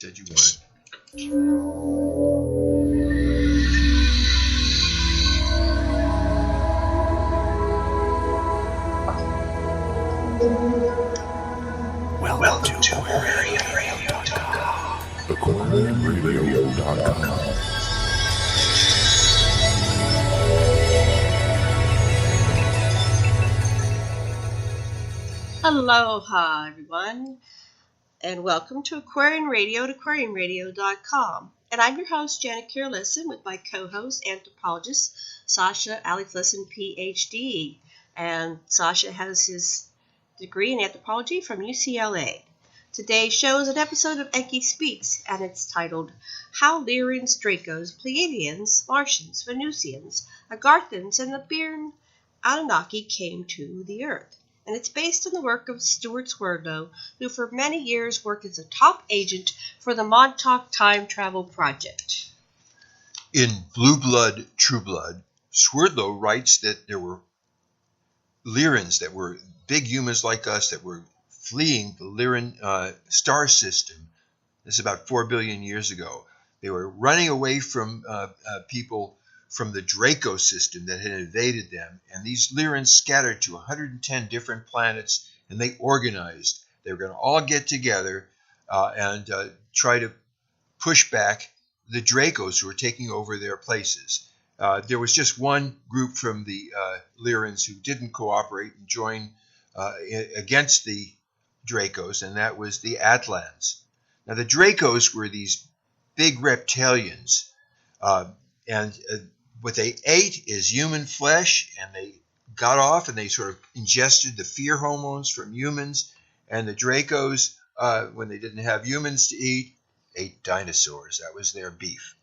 Said you would. Welcome to AquariumRadio.com. Aloha, everyone, and welcome to Aquarium Radio at aquariumradio.com. And I'm your host, Janet Kearlison, with my co-host, anthropologist Sasha Aliflisson, PhD. And Sasha has his degree in anthropology from UCLA. Today's show is an episode of Enki Speaks, and it's titled How Lyrans, Dracos, Pleiadians, Martians, Venusians, Agarthans, and Nibirian Anunnaki came to the Earth. And it's based on the work of Stuart Swerdlow, who for many years worked as a top agent for the Montauk Time Travel Project. In Blue Blood, True Blood, Swerdlow writes that there were Lyrans that were big humans like us that were fleeing the Lyran star system. This is about 4 billion years ago. They were running away from people from the Dracocs system that had invaded them, and these Lyrans scattered to 110 different planets, and they organized. They were going to all get together and try to push back the Dracocs who were taking over their places. There was just one group from the Lyrans who didn't cooperate and join against the Dracocs, and that was the Atlans. Now, the Dracocs were these big reptilians, and what they ate is human flesh, and they got off and they sort of ingested the fear hormones from humans. And the Dracocs, when they didn't have humans to eat, ate dinosaurs. That was their beef.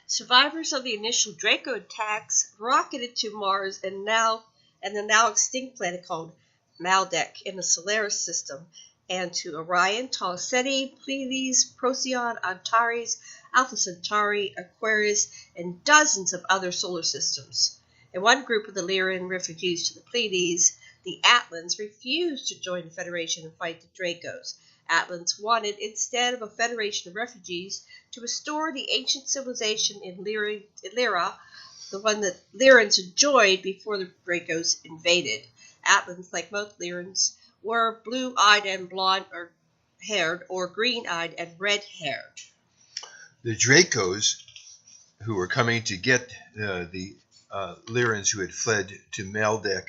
Survivors of the initial Draco attacks rocketed to Mars and the now extinct planet called Maldek in the Solaris system, and to Orion, Taurus, Pleiades, Procyon, Antares, Alpha Centauri, Aquarius, and dozens of other solar systems. And one group of the Lyran refugees to the Pleiades, the Atlans, refused to join the Federation and fight the Dracocs. Atlans wanted, instead of a federation of refugees, to restore the ancient civilization in Lyra, the one that Lyrans enjoyed before the Dracocs invaded. Atlans, like most Lyrans, were blue-eyed and blonde-haired, or green-eyed and red-haired. The Dracocs, who were coming to get the Lyrans who had fled to Maldek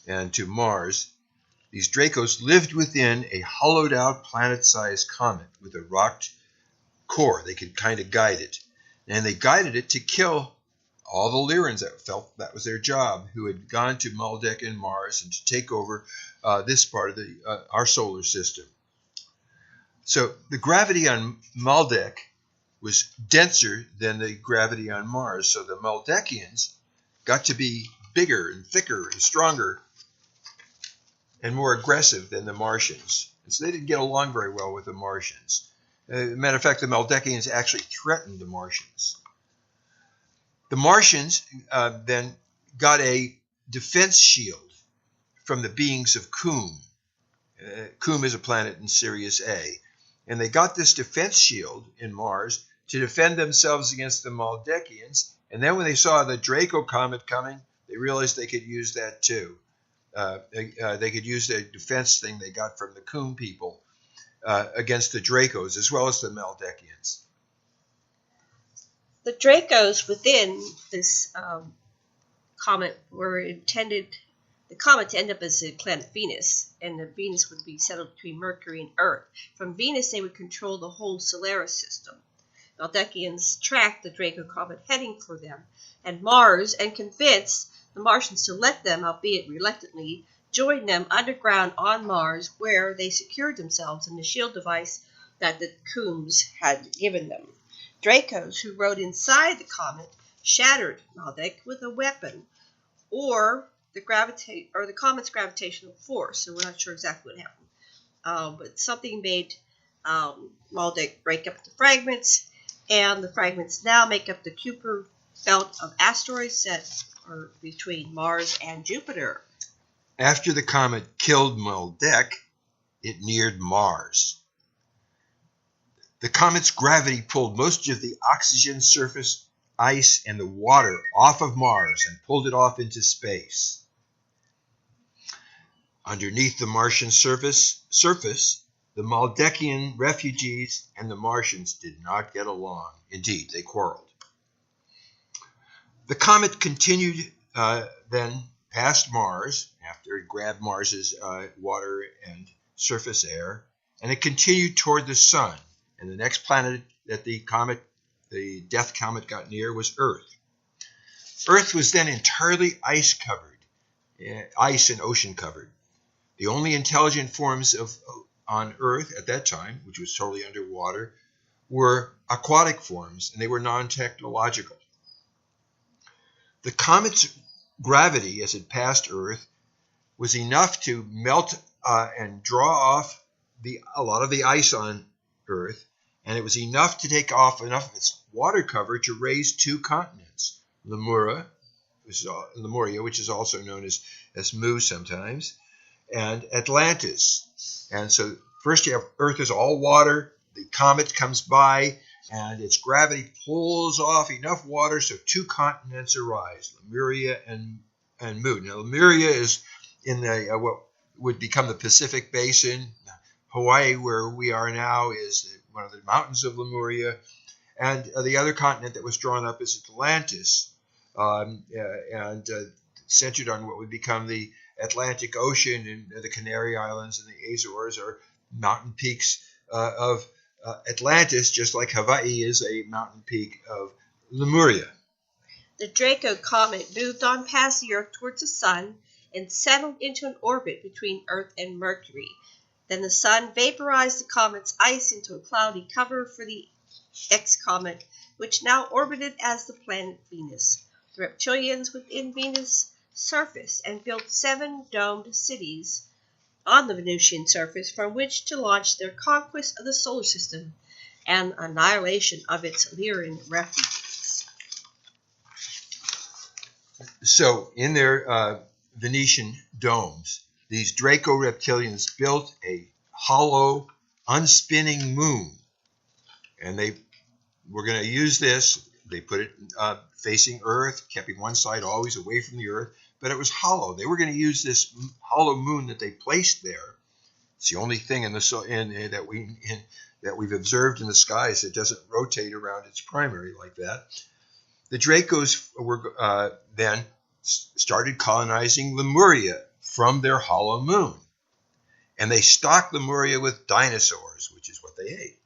and to Mars, these Dracocs lived within a hollowed-out planet-sized comet with a rocked core. They could kind of guide it. And they guided it to kill all the Lyrans that felt that was their job, who had gone to Maldek and Mars and to take over this part of our solar system. So the gravity on Maldek was denser than the gravity on Mars, so the Maldekians got to be bigger and thicker and stronger and more aggressive than the Martians. And so they didn't get along very well with the Martians. As a matter of fact, the Maldekians actually threatened the Martians. The Martians then got a defense shield from the beings of Kum. Kum is a planet in Sirius A. And they got this defense shield in Mars to defend themselves against the Maldekians. And then when they saw the Draco comet coming, they realized they could use that too. They could use the defense thing they got from the Kum people against the Dracos as well as the Maldekians. The Dracos within this comet were intended the comet to end up as the planet Venus, and the Venus would be settled between Mercury and Earth. From Venus, they would control the whole Solaris system. Maldekians tracked the Draco comet heading for them, and Mars, and convinced the Martians to let them, albeit reluctantly, join them underground on Mars, where they secured themselves in the shield device that the Kums had given them. Dracos, who rode inside the comet, shattered Maldek with a weapon, or the comet's gravitational force. So we're not sure exactly what happened, but something made Maldek break up into fragments, and the fragments now make up the Kuiper belt of asteroids that are between Mars and Jupiter. After the comet killed Maldek, it neared Mars. The comet's gravity pulled most of the oxygen, surface, ice, and the water off of Mars and pulled it off into space. Underneath the Martian surface, the Maldekian refugees and the Martians did not get along. Indeed, they quarreled. The comet continued then past Mars, after it grabbed Mars's water and surface air, and it continued toward the sun. And the next planet that the death comet got near was Earth. Earth was then entirely ice and ocean covered. The only intelligent forms on Earth at that time, which was totally underwater, were aquatic forms, and they were non-technological. The comet's gravity, as it passed Earth, was enough to melt and draw off a lot of the ice on Earth, and it was enough to take off enough of its water cover to raise two continents, Lemuria, which is also known as Mu sometimes, and Atlantis. And so first you have Earth is all water, the comet comes by, and its gravity pulls off enough water so two continents arise, Lemuria and Mu. Now, Lemuria is in what would become the Pacific Basin. Hawaii, where we are now, is one of the mountains of Lemuria. And the other continent that was drawn up is Atlantis, centered on what would become the Atlantic Ocean, and the Canary Islands and the Azores are mountain peaks of Atlantis, just like Hawaii is a mountain peak of Lemuria. The Draco comet moved on past the Earth towards the Sun and settled into an orbit between Earth and Mercury. Then the Sun vaporized the comet's ice into a cloudy cover for the X-comet, which now orbited as the planet Venus. The reptilians within Venus' surface and built 7 domed cities on the Venusian surface from which to launch their conquest of the solar system and annihilation of its Lyran refugees. So in their Venetian domes, these Draco reptilians built a hollow, unspinning moon. And they were going to use this. They put it facing Earth, keeping one side always away from the Earth, but it was hollow. They were going to use this hollow moon that they placed there. It's the only thing that we've observed in the skies that doesn't rotate around its primary like that. The Dracos were then started colonizing Lemuria from their hollow moon. And they stocked Lemuria with dinosaurs, which is what they ate.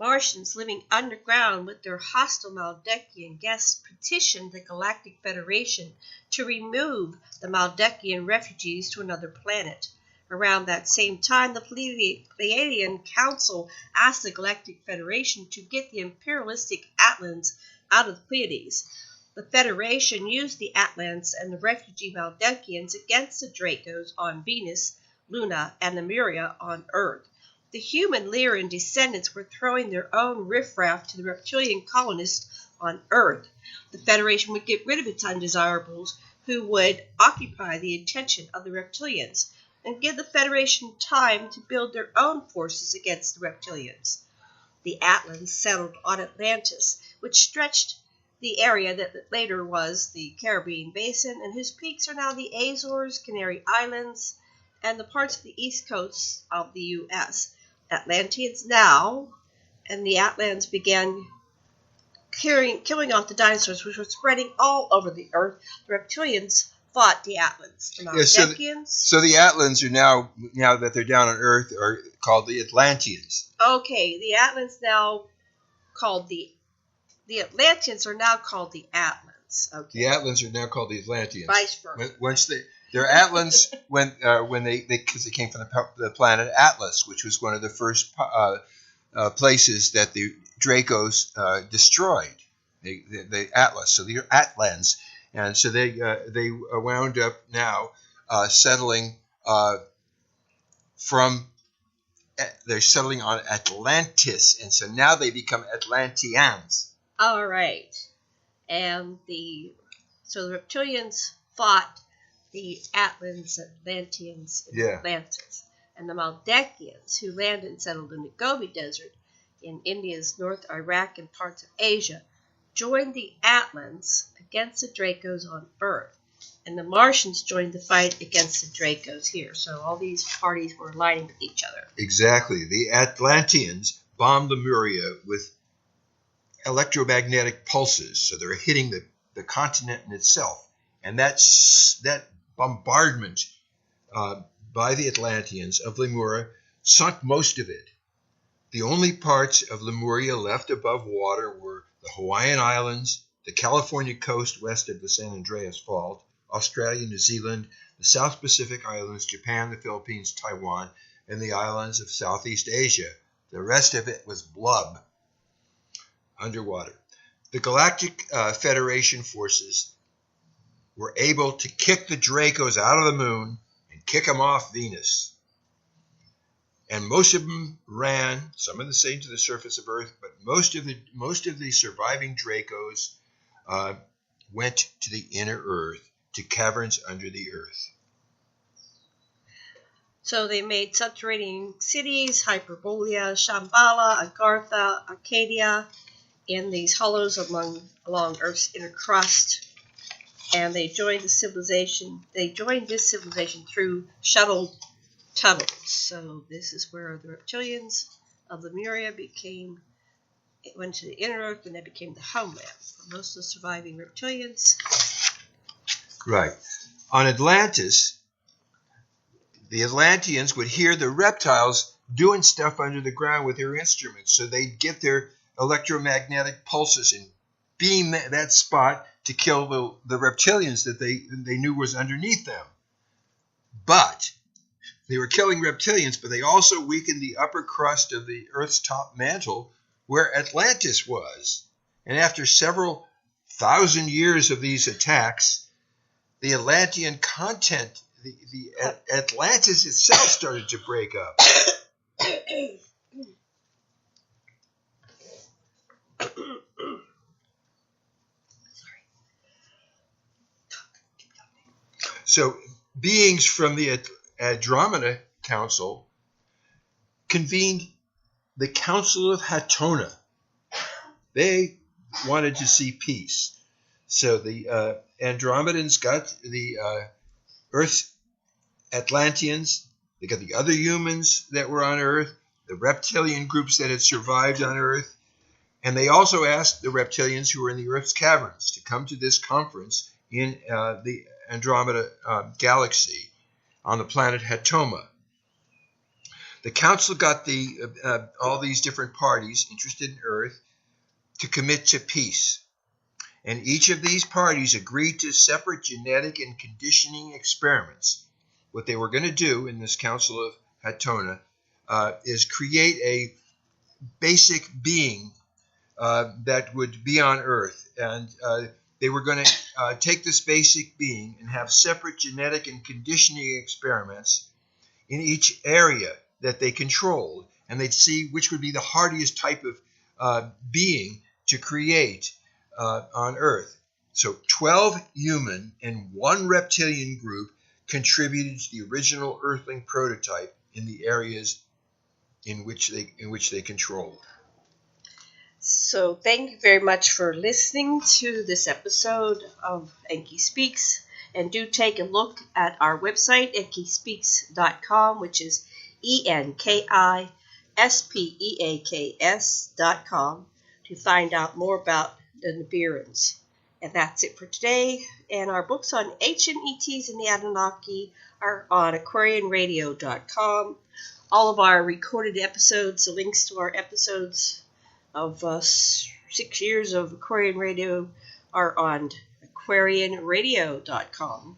Martians living underground with their hostile Maldekian guests petitioned the Galactic Federation to remove the Maldekian refugees to another planet. Around that same time, the Pleiadian Council asked the Galactic Federation to get the imperialistic Atlans out of the Pleiades. The Federation used the Atlans and the refugee Maldekians against the Dracos on Venus, Luna, and Lemuria on Earth. The human Lyran descendants were throwing their own riffraff to the reptilian colonists on Earth. The Federation would get rid of its undesirables, who would occupy the attention of the reptilians, and give the Federation time to build their own forces against the reptilians. The Atlans settled on Atlantis, which stretched the area that later was the Caribbean Basin, and whose peaks are now the Azores, Canary Islands, and the parts of the east coast of the U.S. Atlanteans now, and the Atlans began killing off the dinosaurs, which were spreading all over the Earth. The reptilians fought the Atlans. The Maldekians. So the Atlans are now that they're down on Earth, are called the Atlanteans. Okay, the Atlans now called the Atlanteans are now called the Atlans. Okay. The Atlans are now called the Atlanteans. Vice versa. Once they're Atlans when because they came from the planet Atlas, which was one of the first places that the Dracos destroyed. The Atlas, so they're Atlans, and so they wound up now settling they're settling on Atlantis, and so now they become Atlanteans. All right, and so the reptilians fought the Atlanteans in Atlantis. and the Maldakians, who landed and settled in the Gobi Desert in India's North Iraq and parts of Asia, joined the Atlans against the Dracos on Earth. And the Martians joined the fight against the Dracos here. So all these parties were aligning with each other. Exactly. The Atlanteans bombed Lemuria with electromagnetic pulses, so they're hitting the continent in itself. And that bombardment by the Atlanteans of Lemuria sunk most of it. The only parts of Lemuria left above water were the Hawaiian Islands, the California coast west of the San Andreas Fault, Australia, New Zealand, the South Pacific Islands, Japan, the Philippines, Taiwan, and the islands of Southeast Asia. The rest of it was blub, underwater. The Galactic Federation forces were able to kick the Dracos out of the moon and kick them off Venus. And most of them ran, some of them stayed to the surface of Earth, but most of the surviving Dracos went to the inner Earth, to caverns under the Earth. So they made subterranean cities, Hyperborea, Shambhala, Agartha, Arcadia, in these hollows along Earth's inner crust. And they joined this civilization through shuttle tunnels. So this is where the reptilians of Lemuria went to the inner Earth, and that became the homeland for most of the surviving reptilians. Right. On Atlantis, the Atlanteans would hear the reptiles doing stuff under the ground with their instruments, so they'd get their electromagnetic pulses and beam that spot to kill the reptilians that they knew was underneath them. But they were killing reptilians, but they also weakened the upper crust of the Earth's top mantle where Atlantis was. And after several thousand years of these attacks, the Atlantean content, the Atlantis itself started to break up. So beings from the Andromeda Council convened the Council of Hatona. They wanted to see peace. So the Andromedans got the Earth's Atlanteans, they got the other humans that were on Earth, the reptilian groups that had survived on Earth, and they also asked the reptilians who were in the Earth's caverns to come to this conference in the Andromeda galaxy on the planet Hatoma. The council got all these different parties interested in Earth to commit to peace. And each of these parties agreed to separate genetic and conditioning experiments. What they were going to do in this Council of Hatona is create a basic being that would be on Earth. And they were going to take this basic being and have separate genetic and conditioning experiments in each area that they controlled. And they'd see which would be the hardiest type of being to create on Earth. So 12 human and 1 reptilian group contributed to the original Earthling prototype in the areas in which they controlled. So thank you very much for listening to this episode of Enki Speaks. And do take a look at our website, enkispeaks.com, which is ENKISPEAKS.com, to find out more about the Nibirians. And that's it for today. And our books on ancient ETs and the Anunnaki are on aquarianradio.com. All of our recorded episodes, the links to our episodes of 6 years of Aquarian Radio are on aquarianradio.com.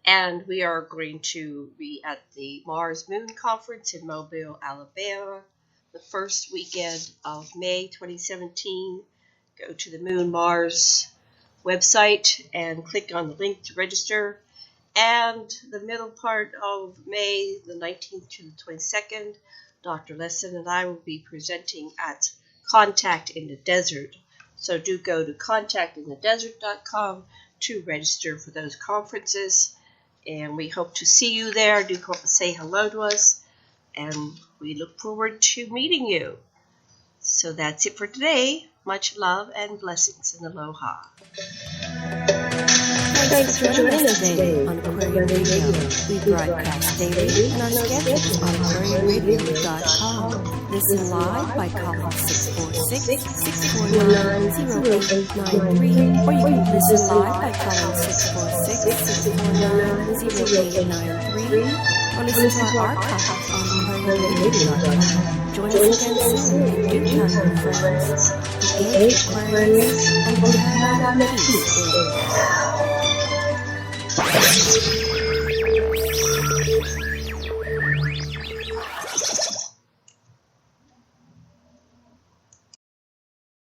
And we are going to be at the Mars Moon Conference in Mobile, Alabama, the first weekend of May 2017. Go to the Moon Mars website and click on the link to register. And the middle part of May, the 19th to the 22nd, Dr. Lesson and I will be presenting at Contact in the Desert. So do go to contactinthedesert.com to register for those conferences. And we hope to see you there. Do come up and say hello to us. And we look forward to meeting you. So that's it for today. Much love and blessings and aloha. Thanks for joining us today on Aquarium Radio. We broadcast daily and on schedules on aquariumradio.com. Listen live by calling 646-649-0893, or you can listen live by calling 646-649-0893, or listen to our archives on aquariumradio.com. Join us again soon, and do tell your friends. Engage Aquarius and we'll have peace.